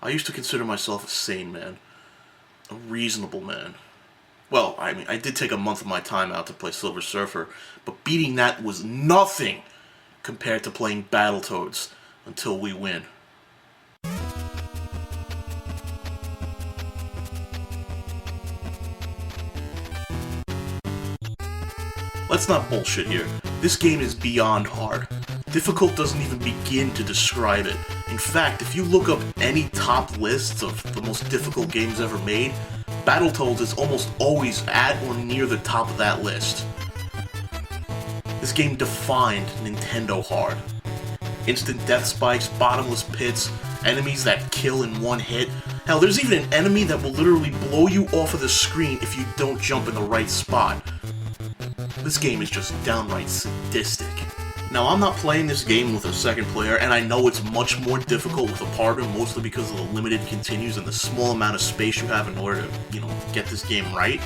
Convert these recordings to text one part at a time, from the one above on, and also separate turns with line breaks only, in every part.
I used to consider myself a sane man. A reasonable man. Well, I mean, I did take a month of my time out to play Silver Surfer, but beating that was nothing compared to playing Battletoads until we win. Let's not bullshit here. This game is beyond hard. Difficult doesn't even begin to describe it. In fact, if you look up any top lists of the most difficult games ever made, Battletoads is almost always at or near the top of that list. This game defined Nintendo hard. Instant death spikes, bottomless pits, enemies that kill in one hit. Hell, there's even an enemy that will literally blow you off of the screen if you don't jump in the right spot. This game is just downright sadistic. Now, I'm not playing this game with a second player, and I know it's much more difficult with a partner, mostly because of the limited continues and the small amount of space you have in order to, get this game right.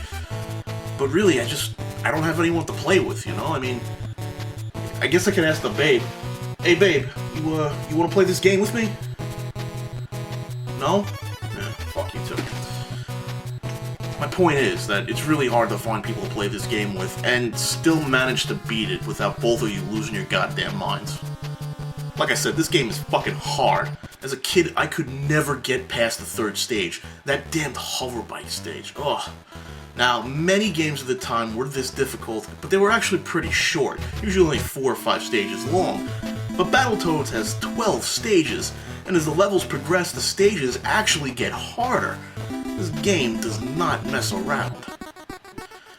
But really, I don't have anyone to play with, I mean, I guess I could ask the babe. Hey, babe, you want to play this game with me? No? Yeah, fuck you too. My point is that it's really hard to find people to play this game with and still manage to beat it without both of you losing your goddamn minds. Like I said, this game is fucking hard. As a kid, I could never get past the third stage. That damned hover bike stage. Ugh. Now, many games at the time were this difficult, but they were actually pretty short, usually only 4 or 5 stages long. But Battletoads has 12 stages, and as the levels progress, the stages actually get harder. This game does not mess around.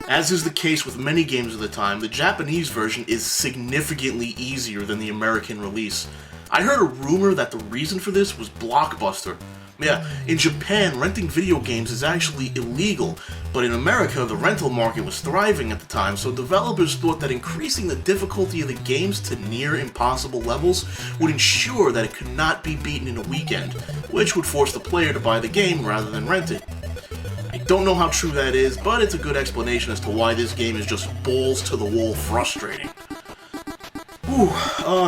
As is the case with many games of the time, the Japanese version is significantly easier than the American release. I heard a rumor that the reason for this was Blockbuster. Yeah, in Japan, renting video games is actually illegal, but in America, the rental market was thriving at the time, so developers thought that increasing the difficulty of the games to near impossible levels would ensure that it could not be beaten in a weekend, which would force the player to buy the game rather than rent it. I don't know how true that is, but it's a good explanation as to why this game is just balls to the wall frustrating.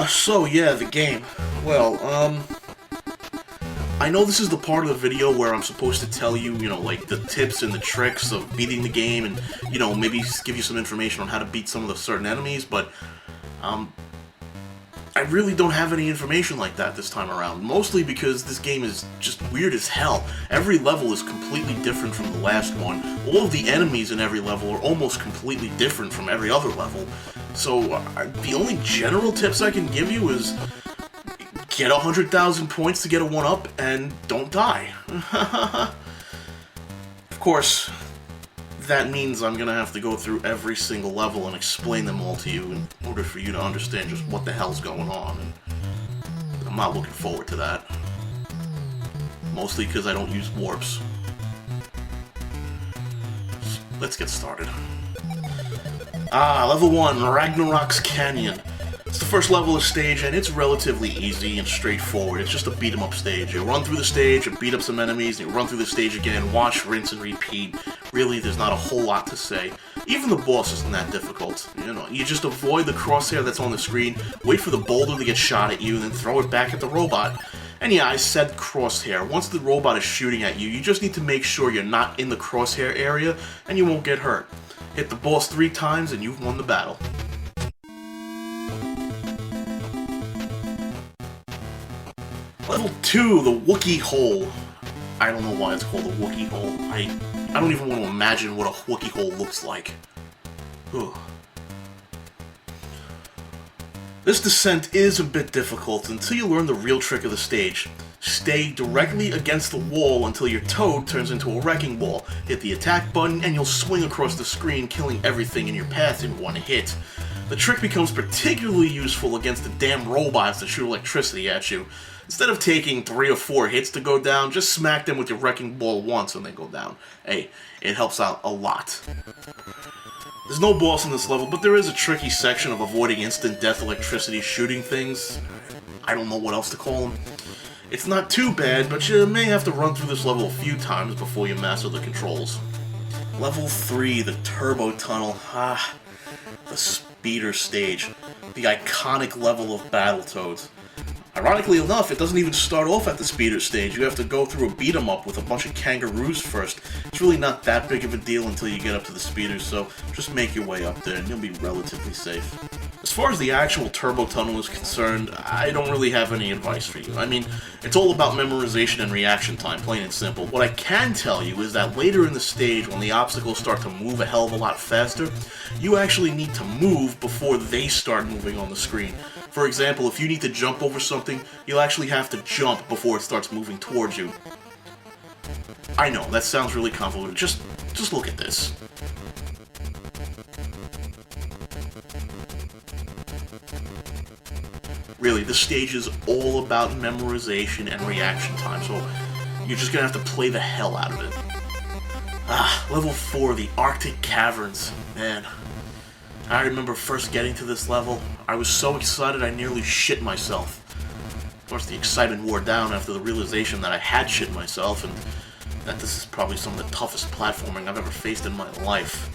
So yeah, the game. Well, I know this is the part of the video where I'm supposed to tell you, like, the tips and the tricks of beating the game and, maybe give you some information on how to beat some of the certain enemies, but, I really don't have any information like that this time around, mostly because this game is just weird as hell. Every level is completely different from the last one. All of the enemies in every level are almost completely different from every other level. So, the only general tips I can give you is get 100,000 points to get a 1-up, and don't die. Of course, that means I'm gonna have to go through every single level and explain them all to you in order for you to understand just what the hell's going on, and I'm not looking forward to that. Mostly because I don't use warps. Let's get started. Level 1, Ragnarok's Canyon. It's the first level of the stage, and it's relatively easy and straightforward. It's just a beat-em-up stage. You run through the stage and beat up some enemies, and you run through the stage again, wash, rinse, and repeat. Really, there's not a whole lot to say. Even the boss isn't that difficult. You just avoid the crosshair that's on the screen, wait for the boulder to get shot at you, and then throw it back at the robot. And yeah, I said crosshair. Once the robot is shooting at you, you just need to make sure you're not in the crosshair area, and you won't get hurt. Hit the boss 3 times, and you've won the battle. Level 2, the Wookiee Hole. I don't know why it's called a Wookiee Hole. I don't even want to imagine what a Wookiee Hole looks like. Ugh. This descent is a bit difficult until you learn the real trick of the stage. Stay directly against the wall until your toad turns into a wrecking ball. Hit the attack button and you'll swing across the screen, killing everything in your path in one hit. The trick becomes particularly useful against the damn robots that shoot electricity at you. Instead of taking 3 or 4 hits to go down, just smack them with your wrecking ball once and they go down. Hey, it helps out a lot. There's no boss in this level, but there is a tricky section of avoiding instant death electricity shooting things. I don't know what else to call them. It's not too bad, but you may have to run through this level a few times before you master the controls. Level 3, the Turbo Tunnel. The speeder stage. The iconic level of Battletoads. Ironically enough, it doesn't even start off at the speeder stage. You have to go through a beat-em-up with a bunch of kangaroos first. It's really not that big of a deal until you get up to the speeders, so just make your way up there and you'll be relatively safe. As far as the actual turbo tunnel is concerned, I don't really have any advice for you. I mean, it's all about memorization and reaction time, plain and simple. What I can tell you is that later in the stage, when the obstacles start to move a hell of a lot faster, you actually need to move before they start moving on the screen. For example, if you need to jump over something, you'll actually have to jump before it starts moving towards you. I know, that sounds really convoluted. Just look at this. Really, this stage is all about memorization and reaction time, so you're just gonna have to play the hell out of it. Level 4, the Arctic Caverns. Man, I remember first getting to this level. I was so excited I nearly shit myself. Of course, the excitement wore down after the realization that I had shit myself, and that this is probably some of the toughest platforming I've ever faced in my life.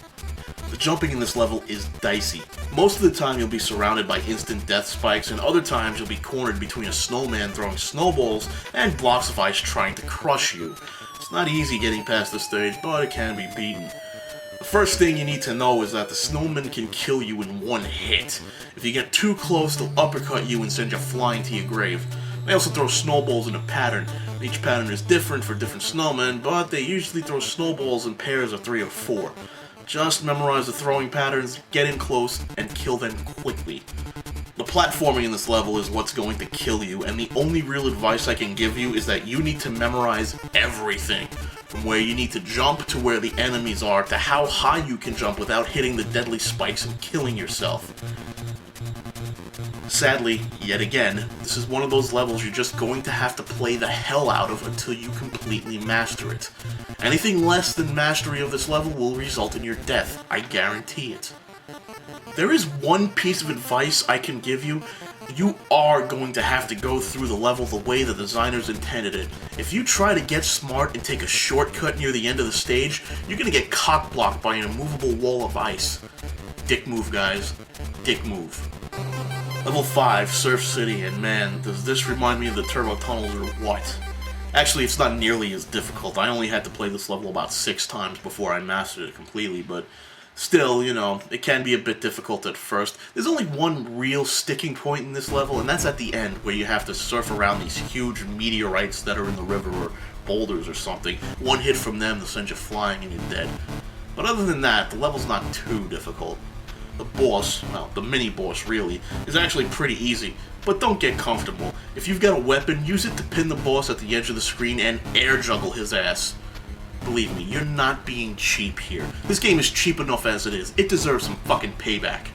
The jumping in this level is dicey. Most of the time you'll be surrounded by instant death spikes, and other times you'll be cornered between a snowman throwing snowballs and blocks of ice trying to crush you. It's not easy getting past this stage, but it can be beaten. The first thing you need to know is that the snowmen can kill you in one hit. If you get too close, they'll uppercut you and send you flying to your grave. They also throw snowballs in a pattern. Each pattern is different for different snowmen, but they usually throw snowballs in pairs of 3 or 4. Just memorize the throwing patterns, get in close, and kill them quickly. The platforming in this level is what's going to kill you, and the only real advice I can give you is that you need to memorize everything. From where you need to jump, to where the enemies are, to how high you can jump without hitting the deadly spikes and killing yourself. Sadly, yet again, this is one of those levels you're just going to have to play the hell out of until you completely master it. Anything less than mastery of this level will result in your death, I guarantee it. There is one piece of advice I can give you. You are going to have to go through the level the way the designers intended it. If you try to get smart and take a shortcut near the end of the stage, you're going to get cock-blocked by an immovable wall of ice. Dick move, guys. Dick move. Level 5, Surf City, and man, does this remind me of the Turbo Tunnels or what? Actually, it's not nearly as difficult. I only had to play this level about 6 times before I mastered it completely, but still, you know, it can be a bit difficult at first. There's only one real sticking point in this level, and that's at the end, where you have to surf around these huge meteorites that are in the river, or boulders or something. One hit from them, they'll send you flying and you're dead. But other than that, the level's not too difficult. The boss, well, the mini-boss really, is actually pretty easy, but don't get comfortable. If you've got a weapon, use it to pin the boss at the edge of the screen and air juggle his ass. Believe me, you're not being cheap here. This game is cheap enough as it is. It deserves some fucking payback.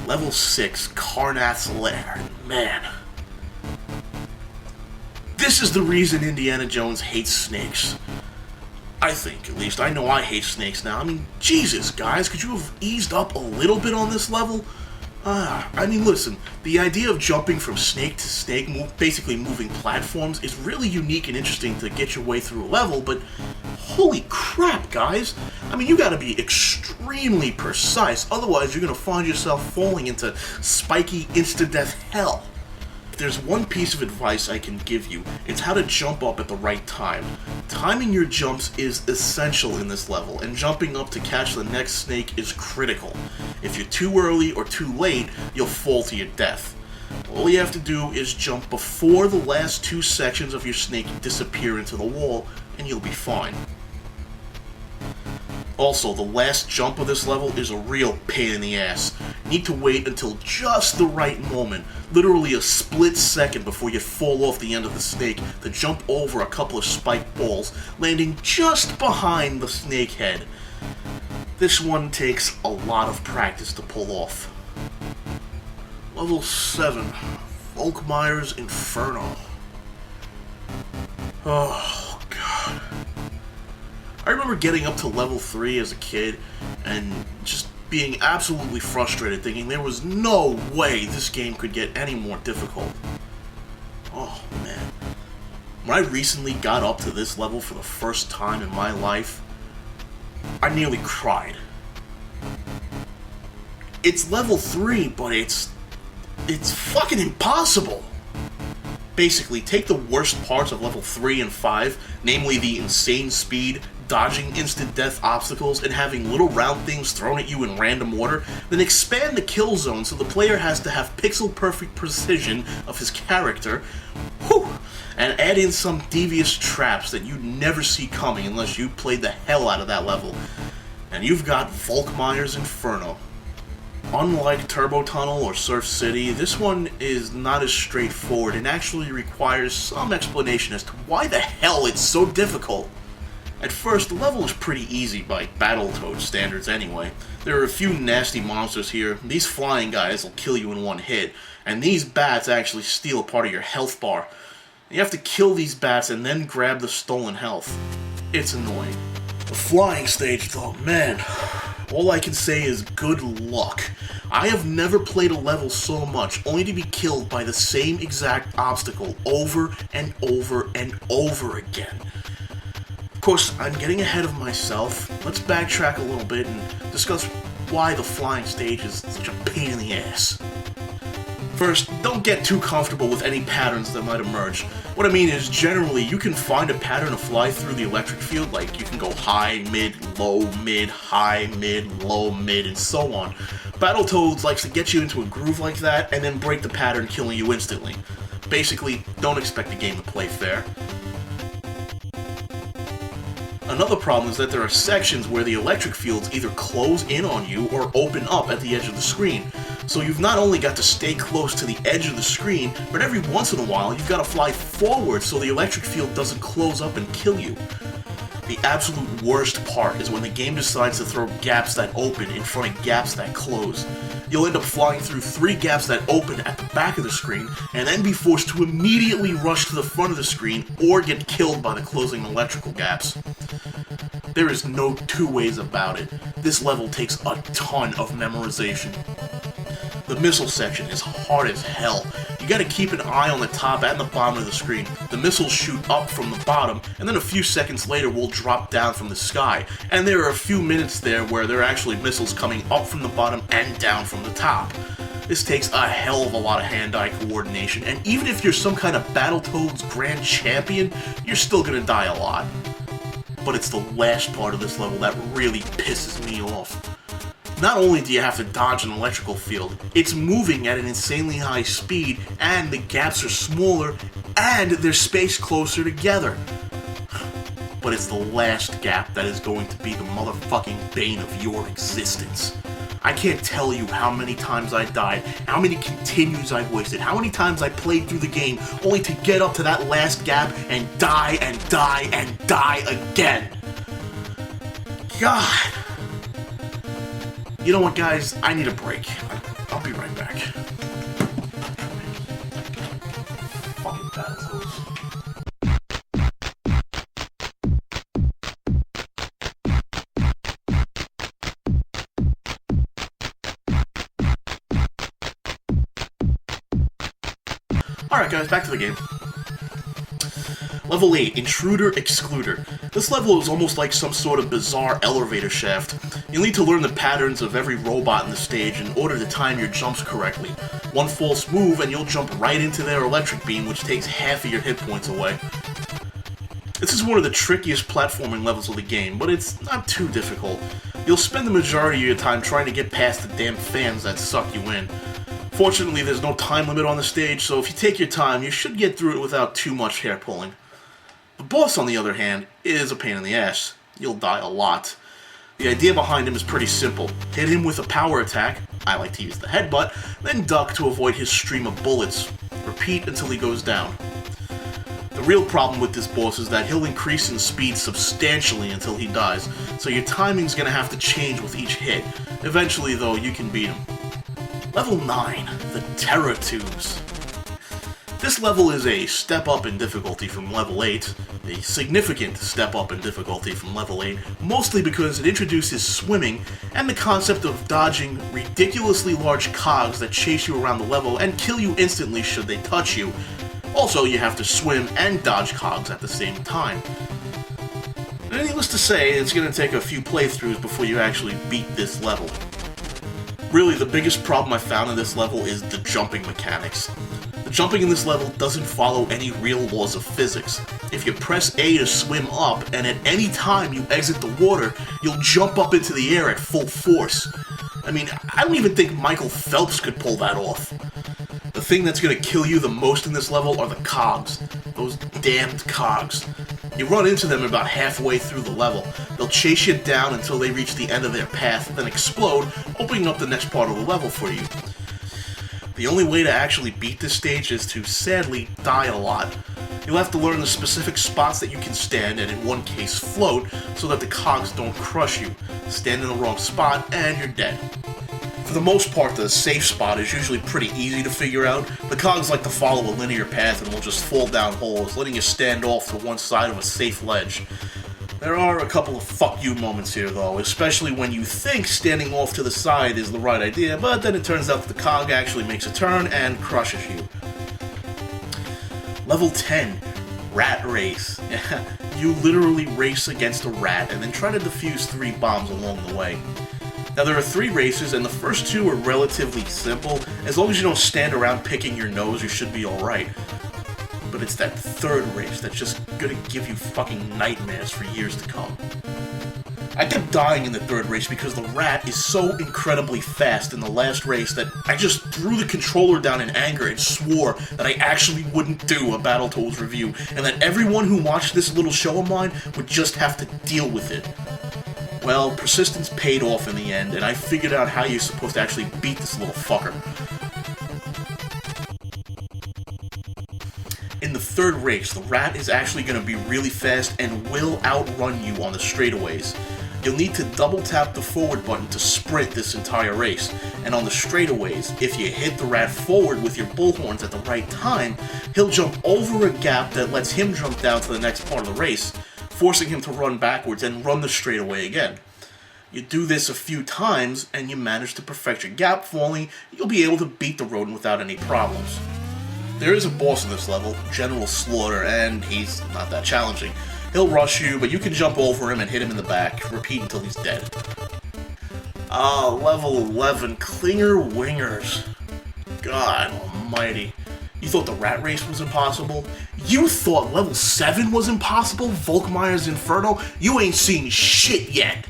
Level 6, Garnot's Lair. Man. This is the reason Indiana Jones hates snakes. I think, at least. I know I hate snakes now. I mean, Jesus, guys, could you have eased up a little bit on this level? I mean, listen, the idea of jumping from snake to snake, basically moving platforms, is really unique and interesting to get your way through a level, but holy crap, guys. I mean, you gotta be extremely precise, otherwise you're gonna find yourself falling into spiky, insta-death hell. If there's one piece of advice I can give you, it's how to jump up at the right time. Timing your jumps is essential in this level, and jumping up to catch the next snake is critical. If you're too early or too late, you'll fall to your death. All you have to do is jump before the last 2 sections of your snake disappear into the wall, and you'll be fine. Also, the last jump of this level is a real pain in the ass. You need to wait until just the right moment, literally a split second before you fall off the end of the snake, to jump over a couple of spiked balls, landing just behind the snake head. This one takes a lot of practice to pull off. Level 7, Volk Meier's Inferno. Oh, God. I remember getting up to level 3 as a kid and just being absolutely frustrated, thinking there was no way this game could get any more difficult. Oh, man. When I recently got up to this level for the first time in my life, I nearly cried. It's level 3, but it's fucking impossible. Basically, take the worst parts of level 3 and 5, namely the insane speed, dodging instant death obstacles, and having little round things thrown at you in random order, then expand the kill zone so the player has to have pixel-perfect precision of his character, and add in some devious traps that you'd never see coming unless you played the hell out of that level. And you've got Volk Meier's Inferno. Unlike Turbo Tunnel or Surf City, this one is not as straightforward and actually requires some explanation as to why the hell it's so difficult. At first, the level is pretty easy by Battletoads standards anyway. There are a few nasty monsters here. These flying guys will kill you in one hit, and these bats actually steal part of your health bar. You have to kill these bats and then grab the stolen health. It's annoying. The flying stage though, man, all I can say is good luck. I have never played a level so much only to be killed by the same exact obstacle over and over and over again. Of course, I'm getting ahead of myself. Let's backtrack a little bit and discuss why the flying stage is such a pain in the ass. First, don't get too comfortable with any patterns that might emerge. What I mean is, generally, you can find a pattern to fly through the electric field, like you can go high, mid, high, mid, low, mid, and so on. Battletoads likes to get you into a groove like that, and then break the pattern, killing you instantly. Basically, don't expect the game to play fair. Another problem is that there are sections where the electric fields either close in on you or open up at the edge of the screen. So you've not only got to stay close to the edge of the screen, but every once in a while you've got to fly forward so the electric field doesn't close up and kill you. The absolute worst part is when the game decides to throw gaps that open in front of gaps that close. You'll end up flying through 3 gaps that open at the back of the screen, and then be forced to immediately rush to the front of the screen or get killed by the closing electrical gaps. There is no two ways about it. This level takes a ton of memorization. The missile section is hard as hell. You gotta keep an eye on the top and the bottom of the screen. The missiles shoot up from the bottom, and then a few seconds later will drop down from the sky. And there are a few minutes there where there are actually missiles coming up from the bottom and down from the top. This takes a hell of a lot of hand-eye coordination, and even if you're some kind of Battletoads Grand Champion, you're still gonna die a lot. But it's the last part of this level that really pisses me off. Not only do you have to dodge an electrical field, it's moving at an insanely high speed, and the gaps are smaller, and they're spaced closer together. But it's the last gap that is going to be the motherfucking bane of your existence. I can't tell you how many times I died, how many continues I've wasted, how many times I played through the game only to get up to that last gap and die and die and die again. God. You know what, guys? I need a break. I'll be right back. Fucking Battletoads. Alright guys, back to the game. Level 8, Intruder Excluder. This level is almost like some sort of bizarre elevator shaft. You'll need to learn the patterns of every robot in the stage in order to time your jumps correctly. One false move and you'll jump right into their electric beam, which takes half of your hit points away. This is one of the trickiest platforming levels of the game, but it's not too difficult. You'll spend the majority of your time trying to get past the damn fans that suck you in. Fortunately, there's no time limit on the stage, so if you take your time, you should get through it without too much hair pulling. The boss, on the other hand, is a pain in the ass. You'll die a lot. The idea behind him is pretty simple. Hit him with a power attack, I like to use the headbutt, then duck to avoid his stream of bullets. Repeat until he goes down. The real problem with this boss is that he'll increase in speed substantially until he dies, so your timing's gonna have to change with each hit. Eventually, though, you can beat him. Level 9, the Terror Tubes. This level is a step up in difficulty from level 8, a significant step up in difficulty from level 8, mostly because it introduces swimming and the concept of dodging ridiculously large cogs that chase you around the level and kill you instantly should they touch you. Also, you have to swim and dodge cogs at the same time. Needless to say, it's going to take a few playthroughs before you actually beat this level. Really, the biggest problem I found in this level is the jumping mechanics. The jumping in this level doesn't follow any real laws of physics. If you press A to swim up, and at any time you exit the water, you'll jump up into the air at full force. I mean, I don't even think Michael Phelps could pull that off. The thing that's gonna kill you the most in this level are the cogs. Those damned cogs. You run into them about halfway through the level. They'll chase you down until they reach the end of their path, then explode, opening up the next part of the level for you. The only way to actually beat this stage is to, sadly, die a lot. You'll have to learn the specific spots that you can stand, and in one case float, so that the cogs don't crush you. Stand in the wrong spot, and you're dead. For the most part, the safe spot is usually pretty easy to figure out. The cogs like to follow a linear path and will just fall down holes, letting you stand off to one side of a safe ledge. There are a couple of fuck you moments here though, especially when you think standing off to the side is the right idea, but then it turns out that the cog actually makes a turn and crushes you. Level 10, Rat Race. You literally race against a rat and then try to defuse 3 bombs along the way. Now there are 3 races, and the first 2 are relatively simple. As long as you don't stand around picking your nose, you should be alright. But it's that 3rd race that's just gonna give you fucking nightmares for years to come. I kept dying in the 3rd race because the rat is so incredibly fast in the last race that I just threw the controller down in anger and swore that I actually wouldn't do a Battletoads review, and that everyone who watched this little show of mine would just have to deal with it. Well, persistence paid off in the end, and I figured out how you're supposed to actually beat this little fucker. In the 3rd race, the rat is actually going to be really fast and will outrun you on the straightaways. You'll need to double tap the forward button to sprint this entire race, and on the straightaways, if you hit the rat forward with your bullhorns at the right time, he'll jump over a gap that lets him jump down to the next part of the race, forcing him to run backwards and run the straightaway again. You do this a few times, and you manage to perfect your gap falling, you'll be able to beat the rodent without any problems. There is a boss in this level, General Slaughter, and he's not that challenging. He'll rush you, but you can jump over him and hit him in the back, repeat until he's dead. Level 11, Clinger Wingers. God almighty. You thought the rat race was impossible? You thought level 7 was impossible? Volk, Meier's Inferno? You ain't seen shit yet!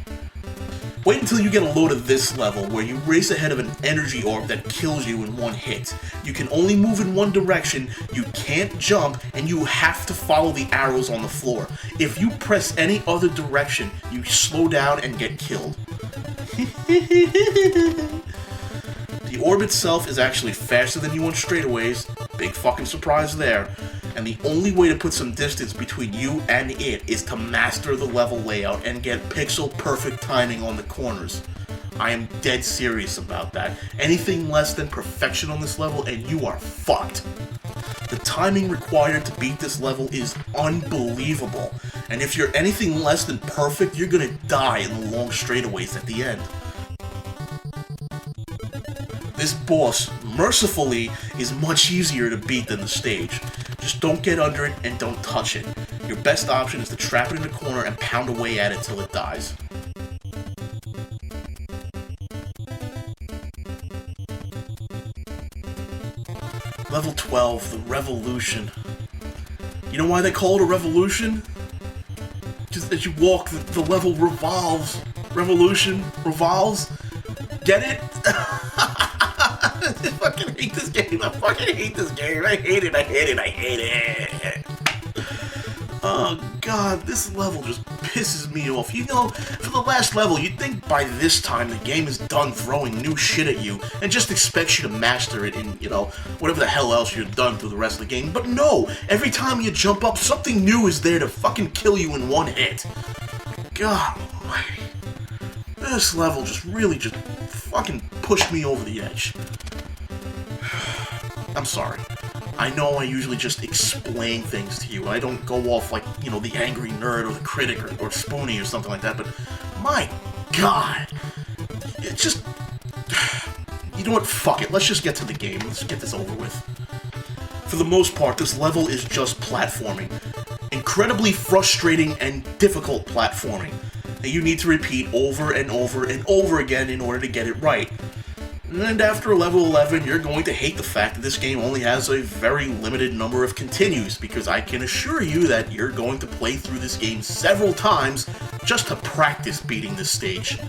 Wait until you get a load of this level, where you race ahead of an energy orb that kills you in one hit. You can only move in one direction, you can't jump, and you have to follow the arrows on the floor. If you press any other direction, you slow down and get killed. The orb itself is actually faster than you on straightaways, big fucking surprise there, and the only way to put some distance between you and it is to master the level layout and get pixel-perfect timing on the corners. I am dead serious about that. Anything less than perfection on this level and you are fucked. The timing required to beat this level is unbelievable, and if you're anything less than perfect, you're gonna die in the long straightaways at the end. This boss, mercifully, is much easier to beat than the stage. Just don't get under it and don't touch it. Your best option is to trap it in a corner and pound away at it till it dies. Level 12, the Revolution. You know why they call it a revolution? Just as you walk, the level revolves. Revolution revolves. Get it? I fucking hate this game. I fucking hate this game. I hate it. I hate it. I hate it. Oh god, this level just pisses me off. You know, for the last level, you'd think by this time the game is done throwing new shit at you and just expects you to master it in, you know, whatever the hell else you've done through the rest of the game. But no, every time you jump up, something new is there to fucking kill you in one hit. God almighty. This level just really just fucking pushed me over the edge. I'm sorry. I know I usually just explain things to you. I don't go off like, you know, the angry nerd or the critic or Spoonie or something like that, but my god. It's just... You know what? Fuck it. Let's just get to the game. Let's get this over with. For the most part, this level is just platforming. Incredibly frustrating and difficult platforming that you need to repeat over and over and over again in order to get it right. And after level 11, you're going to hate the fact that this game only has a very limited number of continues, because I can assure you that you're going to play through this game several times just to practice beating this stage.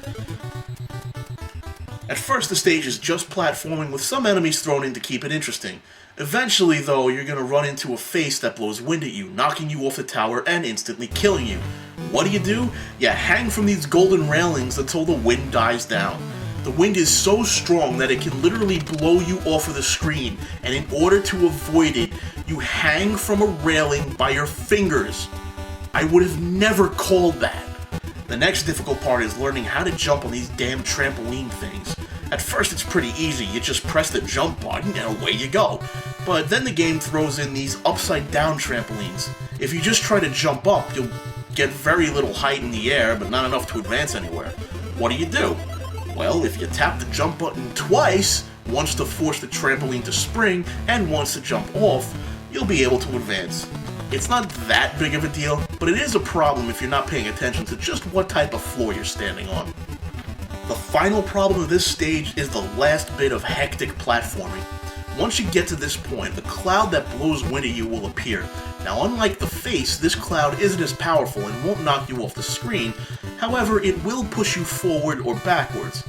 At first, the stage is just platforming with some enemies thrown in to keep it interesting. Eventually, though, you're going to run into a face that blows wind at you, knocking you off the tower and instantly killing you. What do? You hang from these golden railings until the wind dies down. The wind is so strong that it can literally blow you off of the screen, and in order to avoid it, you hang from a railing by your fingers. I would have never called that. The next difficult part is learning how to jump on these damn trampoline things. At first it's pretty easy, you just press the jump button and away you go. But then the game throws in these upside down trampolines. If you just try to jump up, you'll get very little height in the air, but not enough to advance anywhere. What do? Well, if you tap the jump button twice, once to force the trampoline to spring, and once to jump off, you'll be able to advance. It's not that big of a deal, but it is a problem if you're not paying attention to just what type of floor you're standing on. The final problem of this stage is the last bit of hectic platforming. Once you get to this point, the cloud that blows wind at you will appear. Now, unlike the face, this cloud isn't as powerful and won't knock you off the screen. However, it will push you forward or backwards.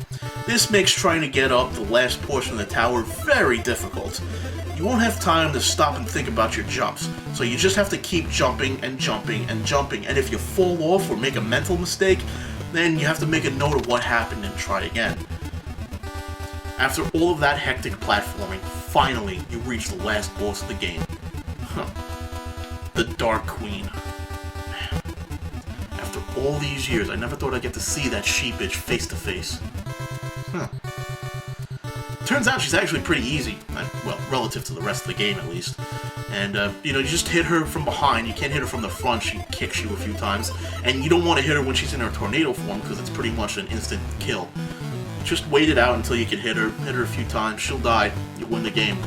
This makes trying to get up the last portion of the tower very difficult. You won't have time to stop and think about your jumps, so you just have to keep jumping and jumping and jumping, and if you fall off or make a mental mistake, then you have to make a note of what happened and try again. After all of that hectic platforming, finally you reach the last boss of the game. The Dark Queen. Man. After all these years, I never thought I'd get to see that she-bitch face to face. Turns out she's actually pretty easy, well, relative to the rest of the game at least. And, you just hit her from behind, you can't hit her from the front, she kicks you a few times. And you don't want to hit her when she's in her tornado form, because it's pretty much an instant kill. Just wait it out until you can hit her a few times, she'll die, you win the game.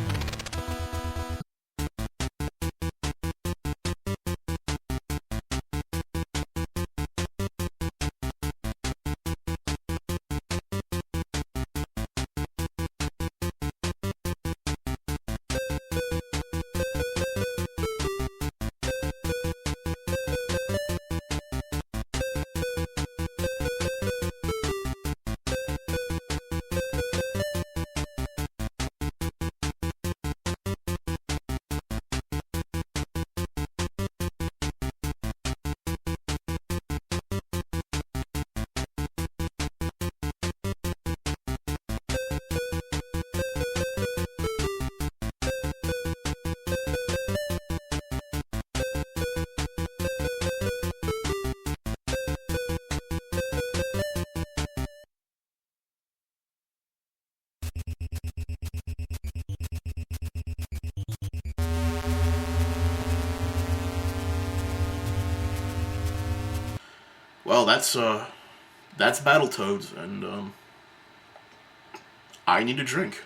Well, that's Battletoads, and I need a drink.